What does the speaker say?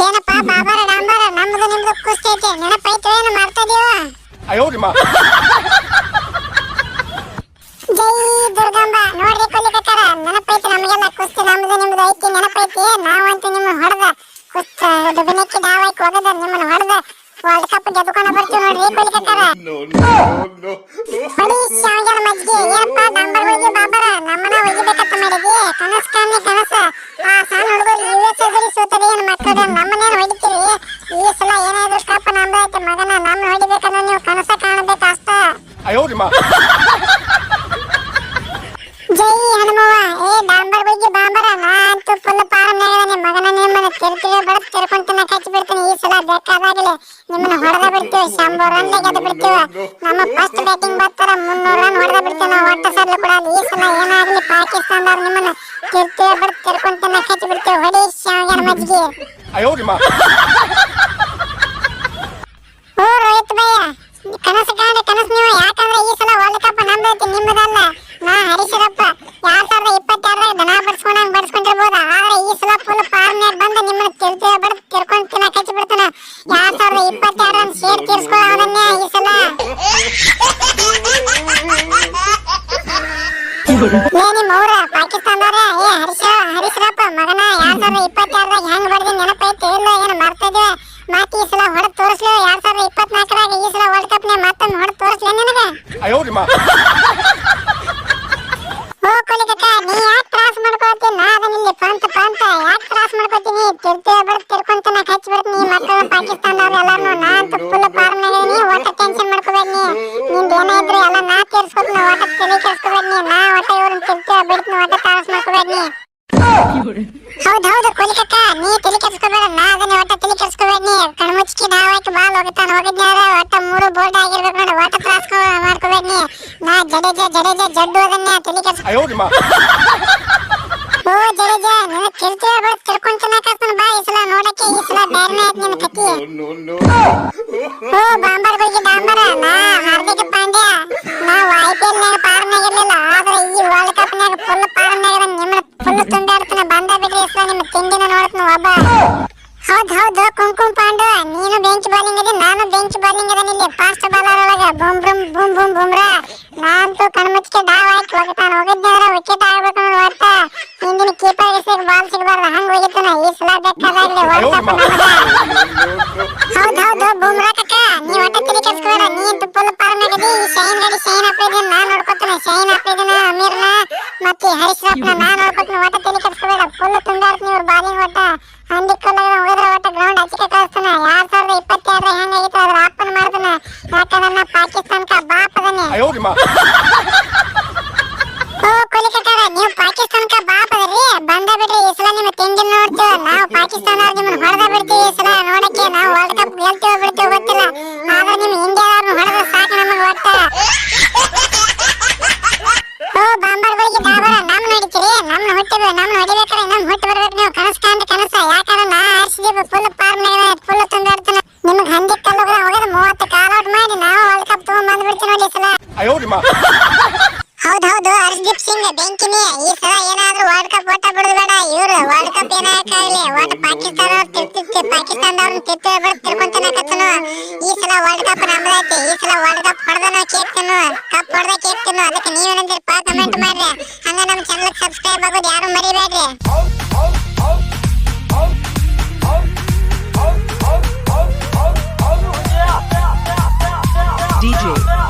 ಏನಪ್ಪ ಬಾಬಾರ ಡಾಂಬಾರ ನಮ್ಮದು ನಿಮ್ದು ಕುಸ್ತಿ ಐತೆ ನೆನಪೈತೆ ಏನು ಮಾಡ್ತಾ ಇದೀವ ಜೈ ದುರ್ಗಂಬ ನೋಡ್ರಿ ಕೊಲಿಕತ್ತಾರ ನೆನಪೈತೆ ನಮಗೆಲ್ಲ ಕುಸ್ತಿ ನಮ್ಮದು ನಿಮ್ದು ಐತಿ ನೆನಪೈತಿ ನಾವಂತೂ ನಿಮ್ಮ ಹೊಡೆದ ಕುಸ್ತ ದುಬಿನಕ್ಕಿ ದಾವಾಯ್ಕ್ ಹೋಗದ ನಿಮ್ಮನ್ನ ಹೊಡೆದ ವರ್ಲ್ಡ್ ಕಪ್ ಗೆದ್ದುಕೊಂಡು ಬರ್ತೀವಿ ನೋಡ್ರಿ ಕೊಲಿಕತ್ತಾರ ಹೊಡಿ ಶಾವಜನ ಮಜ್ಜಿಗೆ ಏನಪ್ಪ ಡಾಂಬರ್ಗಳಿಗೆ ಬಾಬಾರ ನಮ್ಮನ್ನ ಒಯ್ಯಬೇಕಂತ ಮಾಡಿದ್ವಿ ಕನಸು ಕಾಣಿ ಕನಸ ಆ ಸಣ್ಣ ಹುಡುಗರು USA ಗಡಿ ಸೋತದೆ ಏನು ಮಕ್ಕಳು ನಮ್ಮನ್ನೇನು ಹೊಡಿತೀರಿ ಈ ಸಲ ಏನಾದ್ರು ಕಪ್ ನಮ್ದೈತೆ ಮಗನ ನಮ್ಮನ್ನ ಹೊಡಿಬೇಕಂದ್ರೆ ನೀವು ಕನಸ ಕಾಣಬೇಕು ಅಷ್ಟ ಜೈ ಹನುಮವ್ವ ಏ ಡಾಂಬರ್ ಬಗ್ಗೆ ಬಾಂಬರ ನಾ ಅಂತೂ ಫುಲ್ ಪಾರಮ್ನಾಗದಾನೆ ಮಗನ ನಿಮ್ಮನ್ನ ತಿರ್ತಿವಿ ಬಡದ್ ತಿರ್ಕೊಂತನ ಕಚ್ಚಿ ಬಿಡ್ತೀನಿ ಈ ಸಲ ಬೇಕಾದಾಗಲೇ ನಿಮ್ಮನ್ನ ಹೊಡೆದ ಬಿಡ್ತೀವಿ 100 ರನ್ ಗೆದ್ದು ಬಿಡ್ತೀವಿ ನಮ್ಮ ಫಸ್ಟ್ ಬ್ಯಾಟಿಂಗ್ ಬರ್ತಾರ 300 ರನ್ ಹೊಡೆದ ಬಿಡ್ತೀವಿ ನಾವು ಒಟ್ಟ ಸಲ ಕೂಡ ಈ ಸಲ ಏನಾಗ್ಲಿ ಪಾಕಿಸ್ತಾನದವ್ರು ನಿಮ್ಮನ್ನ ತಿರ್ತಿವಿ ಬಡದ್ ತಿರ್ಕೊಂತನ ಕಚ್ಚಿ ಬಿಡ್ತೀವಿ ಹೊಡಿ ಶಾವಜನ ಮಜ್ಜಿಗೆ ಓ ರೋಹಿತ್ ಭಯ್ಯ ಕನಸು ಕಾಣಿ ಕನಸು ನೀವು ಯಾಕಂದ್ರೆ ಈ ಸಲ ವರ್ಲ್ಡ್ ಕಪ್ ನಮ್ದೈತಿ ನಿಮ್ಮದಲ್ಲ ನಾ ಹರೀಶರಪ್ಪ 2022 ದನ ಬಡ್ಸ್ಕೊಂಡಂಗ್ ಬಡ್ಸ್ಕೊಂಡಿರ್ಬೋದು ಆದ್ರೆ ಈ ಸಲ ಫುಲ್ ಫಾರ್ಮ್ನಾಗ ಬಂದು ನಿಮ್ಮನ್ನ ತಿರ್ತಿವಿ ಬಡದ್ ತಿರ್ಕೊಂತಿನ ಕಚ್ಚಿ ಬಿಡ್ತಾನ 2022 ಶೇರ್ ತೀರ್ಸ್ಕೊ ಅವನನ್ನೇ ಈ ಸಲ ನಿಮ್ಮ ಊರ ಪಾಕಿಸ್ತಾನದವ್ರ ಏ ಹರೀಶರಪ್ಪ ಮಗನ 2022 ಹೆಂಗ್ ಬಡ್ದಿ ನೆನಪೈತಿ ಇಲ್ಲ ಏನು ಮರ್ತಿದ್ವಿ ಮಾತಿ ಈ ಸಲ ಹೊಡೆದ್ ತೋರಿಸ್ಲಿ 2024 ಈ ಸಲ ವರ್ಲ್ಡ್ ಕಪ್ ನೇ ಮತ್ತೊಮ್ಮೆ ಹೊಡೆದ್ ತೋರಿಸ್ಲಿ ನಿನಗೆ ಓ ಕೊಲಿಕಕ್ಕ ನೀ ಯಾಕೆ ತ್ರಾಸ ಮಾಡ್ಕೊಳ್ತಿ ನಾ ಅದನ್ನಿಲ್ಲಿ ಪಂತ ಯಾಕೆ ತ್ರಾಸ ಮಾಡ್ಕೊತೀನಿ ತಿರ್ತಿವಿ ಬಡದ್ ತಿರ್ಕೊಂತನ ಹಚ್ಚಿ ಬಿಡ್ತೀನಿ ಮಕ್ಕಳು ಪಾಕಿಸ್ತಾನದವ್ರು ಎಲ್ಲಾರು ನಾ ಅಂತ ಫುಲ್ ಫಾರ್ಮ್ನಾಗ ನೀ ಒಟ್ಟ ಟೆನ್ಷನ್ ಮಾಡ್ಕೋಬೇಡ ನಿಂದ ಏನೇ ಇದ್ರು ಎಲ್ಲ ನಾ ತೀರ್ಸ್ಕೊತೀನಿ ಒಟ್ಟ ತಲೆ ಕೆಡ್ಸ್ಕೋಬೇಡ ನಾ ಒಟ್ಟ ಇವ್ರನ್ನ ತಿರ್ತಿವಿ ಬಿಡ್ತೀನಿ ಒಟ್ಟ ತ್ರಾಸ ಮಾಡ್ಕೋಬೇಡ ಹೌದು ಕೊಲಿಕಕ್ಕ ನೀ ತಲೆ ಕೆಡ್ಸ್ಕೋಬೇಡ ನಾ ಅದನ್ನ ಒಟ್ಟ ತಲೆ ಕೆಡ್ಸ್ಕೋಬೇಡ ಕಣ್ಮುಚ್ಕಿ ದಾವಾಯ್ಕ ಬಾಲ್ ಹೋಗಿದ್ನಾರ ಒಟ್ಟ 3 ಬೋಲ್ಡ್ ಆಗಿರ್ಬೇಕು ನೋಡಿ ಒಟ್ಟ ತ್ರಾಸ ಮಾಡ್ಕೋಬೇಡ ನಾ ಜಡೇಜಾ ಜಡ್ಡು ಅದನ್ನ ತಲೆ ಕೆಡ್ಸ್ಕೊ ಓ ಜಡೇಜಾ ನಿನ್ನ ತಿರ್ತಿವಿ ಬಡ ತಿರ್ಕೊಂತನ ಕಸ್ತನ ಬಾ ಈ ಸಲ ನೋಡಕ್ಕೆ ಈ ಸಲ ಬೇರೆನೇ ಆಯ್ತು ನಿನ್ನ ಕತ್ತಿ ಓ ಬಾಂಬರ್ ಬಗ್ಗೆ ಡಾಂಬರ ನಾ ಹಾರ್ದಿಕ್ ಪಾಂಡ್ಯ ನಾವು IPL ನಾಗ ಪಾರ್ನಾಗ ಇರ್ಲಿಲ್ಲ ಆದ್ರೆ ಈ ವರ್ಲ್ಡ್ ಕಪ್ ನಾಗ ಫುಲ್ ಪಾರ್ನಾಗ ನಿಮ್ಮನ್ನ ಫುಲ್ ತುಂಡಾಡ್ತಾನ ಬಂದ ಬಿಡ್ರಿ ಈ ಸಲ ನಿಮ್ಮ ತಿಂಡಿನ ನೋಡ್ತಾನ ಒಬ್ಬ ಹೌದು ಕುಂಕುಮ್ ಪಾಂಡು ನೀನು ಬೆಂಚ್ ಬಾಲಿಂಗ್ ಅದಿ ನಾನು ಬೆಂಚ್ ಬಾಲಿಂಗ್ ಅದನ್ನ ಇಲ್ಲಿ ಫಾಸ್ಟ್ ಬಾಲರ್ ಒಳಗ ಬೂಮ್ ಬೂಮ್ರಾ ನಾನಂತೂ ಕಣ್ಮುಚ್ಚಿಗೆ ಡಾವ್ ಹಾಕಿ ಹೋಗಿದ್ದಂದ್ರೆ ವಿಕೆಟ್ ಆಗ್ಬೇಕು ನೋಡಿ ಒಟ್ಟ ಹಿಂದಿನ ಕೀಪರ್ ಸಿಗ್ ಬಾಲ್ ಸಿಗಬಾರ್ದು ಹಂಗ ಹೋಗಿತ್ತಾನ ಈ ಸಲ ಬೇಕಾದಾಗಲಿ ವರ್ಲ್ಡ್ ಕಪ್ ಹೌದು ಬೂಮ್ರಾ ಕಕ್ಕ ನೀ ಒಟ್ಟ ತಲೆ ಕೆಡ್ಸ್ಕೋಬೇಡ ನೀ ಅಂತೂ ಫುಲ್ ಪಾರ್ನಾಗದಿ ಈ ಶೈನ್ ಅಪ್ರಿದಿನ ನಾ ನೋಡ್ಕೊತಾನೆ ಶೈನ್ ಅಪ್ರಿದಿನ ಅಮೀರ್ನ ಮತ್ತೆ ಹರೀಶ್ರಪ್ನ ನಾ ನೋಡ್ಕೊತಾನೆ ಒಟ್ಟ ತಲೆ ಕೆಡ್ಸ್ಕೋಬೇಡ ಫುಲ್ ತುಂಡಾಡ್ತೀನಿ ಇವ್ರ ಬಾಲಿಂಗ್ ಒಟ್ಟ ಹಂದಿಕ್ಕಲ್ಲ ಹೋಗಿದ್ರೆ ಒಟ್ಟ ಗ್ರೌಂಡ್ ಹಚ್ಚಿಕೆ ಕಳಿಸ್ತಾನ 2022 ಹೆಂಗಾಗಿತ್ತು ಅದ್ರ ಅಪ್ಪನ ಮಾಡ್ತಾನ ಯಾಕಂದ್ರೆ ಪಾಕಿಸ್ತಾನಕ ಬಾಪ್ ಅದನ್ನೇ ಓ ಕೊಲಿಕತ್ತಾರ ನೀವು ಪಾಕಿಸ್ತಾನಕ ಬಾಪ್ ಅದರಿ ಬಂದ ಬಿಡ್ರಿ ಈ ಸಲ ನಿಮ್ಮ ತಿಂಡಿ ನೋಡ್ತೀವಿ ನಾವು ಪಾಕಿಸ್ತಾನವ್ರು ನಿಮ್ಮನ್ನ ಹೊಡೆದ ಬಿಡ್ತೀವಿ ಈ ಸಲ ನೋಡಕ್ಕೆ ನಾವು ವರ್ಲ್ಡ್ ಕಪ್ ಗೆಲ್ತೀವಿ ಬಿಡ್ತೀವಿ ಗೊತ್ತಿಲ್ಲ ಆದ್ರೆ ನಿಮ್ಮ ಇಂಡಿಯಾದವ್ರನ್ನ ಹೊಡೆದ ಸಾಕು ನಮಗೆ ಒಟ್ಟ ಓ ಬಾಂಬರ್ಗಳಿಗೆ ಡಾಬರ ನಮ್ ನಡಿತೀರಿ ನಮ್ನ ಹೊಡಿಬೇಕಾದ್ರೆ ನಮ್ ಹುಟ್ಟಿ ಬರ್ಬೇಕು ನೀವು ಕನಸು ಕನಸ ಯಾಕಂದ್ರೆ ನಾ ಆರ್ಸಿದೀವಿ ಫುಲ್ ಫಾರ್ಮ್ನಾಗ ಫುಲ್ ತುಂಡಾಡ್ತಾನ ನಿಮ್ಗೆ ಹಂದಿಕ್ಕಲ್ಲ ಹೋಗೋದು 30 ಕಾಲ್ ಔಟ್ ಮಾಡಿ ನಾವು ವರ್ಲ್ಡ್ ಕಪ್ ತಗೊಂಡ್ ಬಂದ್ಬಿಡ್ತೀವಿ ನೋಡಿ ಈ ಸಲ ಹೌದು ಹರ್ಷದೀಪ್ ಸಿಂಗ್ ಬೆಂಕಿನಿ ಈ ಸಲ ಏನಾದ್ರೂ ವರ್ಲ್ಡ್ ಕಪ್ ಒಟ್ಟ ಬಿಡಬೇಡ ಇವ್ರು ವರ್ಲ್ಡ್ ಕಪ್ ಏನಾಗಲಿ ಒಟ್ಟು ಪಾಕಿಸ್ತಾನದವ್ರನ್ನ ತಿರ್ಕೊಂತಾನ ಕತ್ತನು ಈ ಸಲ ವರ್ಲ್ಡ್ ಕಪ್ ನಮ್ದೈತಿ ಈ ಸಲ ವರ್ಲ್ಡ್ ಕಪ್ ಹೊಡೆದನು ಕೇಕ್ ತಿನ್ನು ಕಪ್ ಹೊಡೆದ ಕೇಕ್ ತಿನ್ನು ಅದಕ್ಕೆ ನೀವೇನಂದಿರಪ್ಪ ಕಮೆಂಟ್ ಮಾಡ್ರಿ ಹಂಗ ನಮ್ಮ ಚಾನಲ್ ಸಬ್ಸ್ಕ್ರೈಬ್ ಆಗೋದು ಯಾರು ಮರಿಬೇಡ್ರಿ DJ